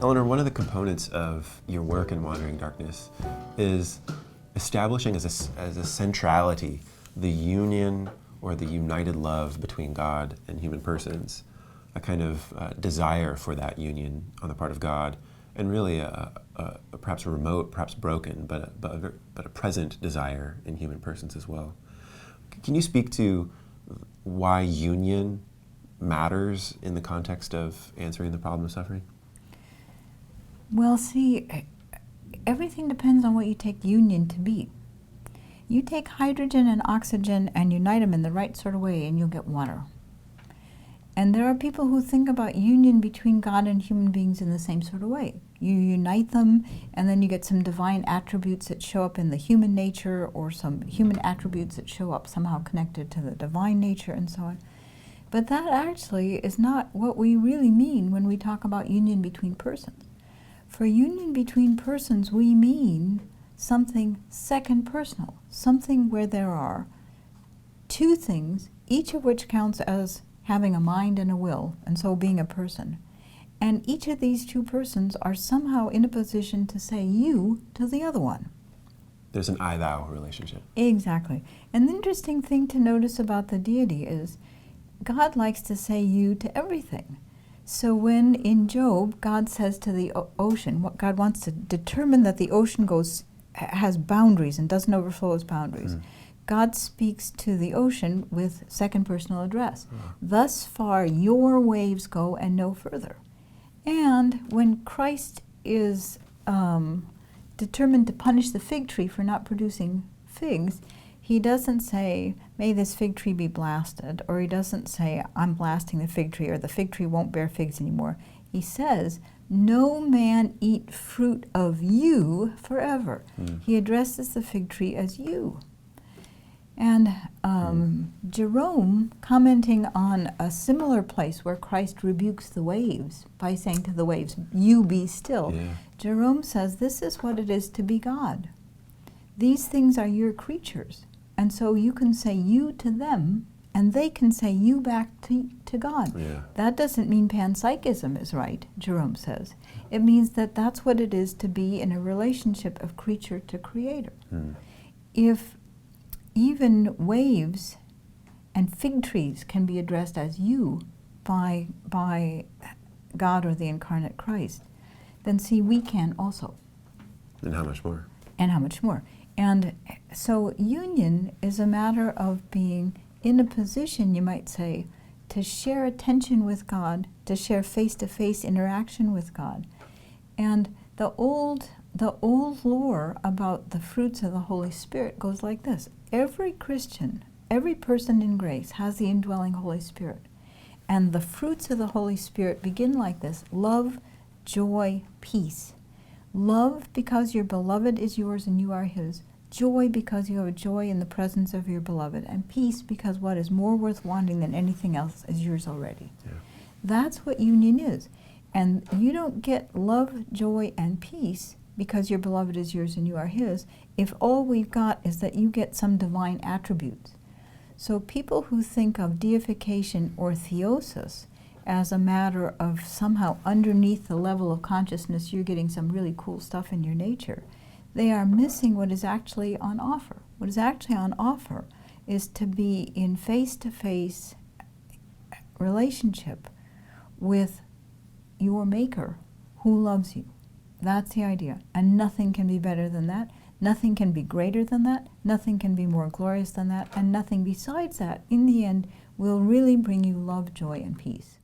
Eleanor, one of the components of your work in Wandering Darkness is establishing as a centrality the union or the united love between God and human persons, a kind of desire for that union on the part of God, and really a perhaps a remote, perhaps broken, but a present desire in human persons as well. Can you speak to why union matters in the context of answering the problem of suffering? Well, see, everything depends on what you take union to be. You take hydrogen and oxygen and unite them in the right sort of way and you'll get water. And there are people who think about union between God and human beings in the same sort of way. You unite them and then you get some divine attributes that show up in the human nature, or some human attributes that show up somehow connected to the divine nature and so on. But that actually is not what we really mean when we talk about union between persons. For union between persons, we mean something second personal, something where there are two things, each of which counts as having a mind and a will, and so being a person. And each of these two persons are somehow in a position to say you to the other one. There's an I-thou relationship. Exactly. And the interesting thing to notice about the deity is God likes to say you to everything. So when in Job, God says to the ocean, what God wants to determine that the ocean has boundaries and doesn't overflow its boundaries. God speaks to the ocean with second personal address. Thus far your waves go and no further. And when Christ is determined to punish the fig tree for not producing figs, he doesn't say, may this fig tree be blasted, or he doesn't say, I'm blasting the fig tree, or the fig tree won't bear figs anymore. He says, no man eat fruit of you forever. He addresses the fig tree as you. And Jerome, commenting on a similar place where Christ rebukes the waves by saying to the waves, you be still, Jerome says, this is what it is to be God. These things are your creatures. And so you can say you to them, and they can say you back to God. That doesn't mean panpsychism is right, Jerome says. It means that that's what it is to be in a relationship of creature to creator. If even waves and fig trees can be addressed as you by God or the incarnate Christ, then see, we can also. And how much more? And how much more. And so union is a matter of being in a position, you might say, to share attention with God, to share face-to-face interaction with God. And the old lore about the fruits of the Holy Spirit goes like this. Every Christian, every person in grace has the indwelling Holy Spirit. And the fruits of the Holy Spirit begin like this: love, joy, peace. Love because your beloved is yours and you are his. Joy because you have joy in the presence of your beloved. And peace because what is more worth wanting than anything else is yours already. That's what union is. And you don't get love, joy, and peace because your beloved is yours and you are his, if all we've got is that you get some divine attributes. So people who think of deification or theosis as a matter of somehow underneath the level of consciousness you're getting some really cool stuff in your nature, they are missing what is actually on offer. What is actually on offer is to be in face-to-face relationship with your Maker who loves you. That's the idea. And nothing can be better than that. Nothing can be greater than that. Nothing can be more glorious than that. And nothing besides that, in the end, will really bring you love, joy, and peace.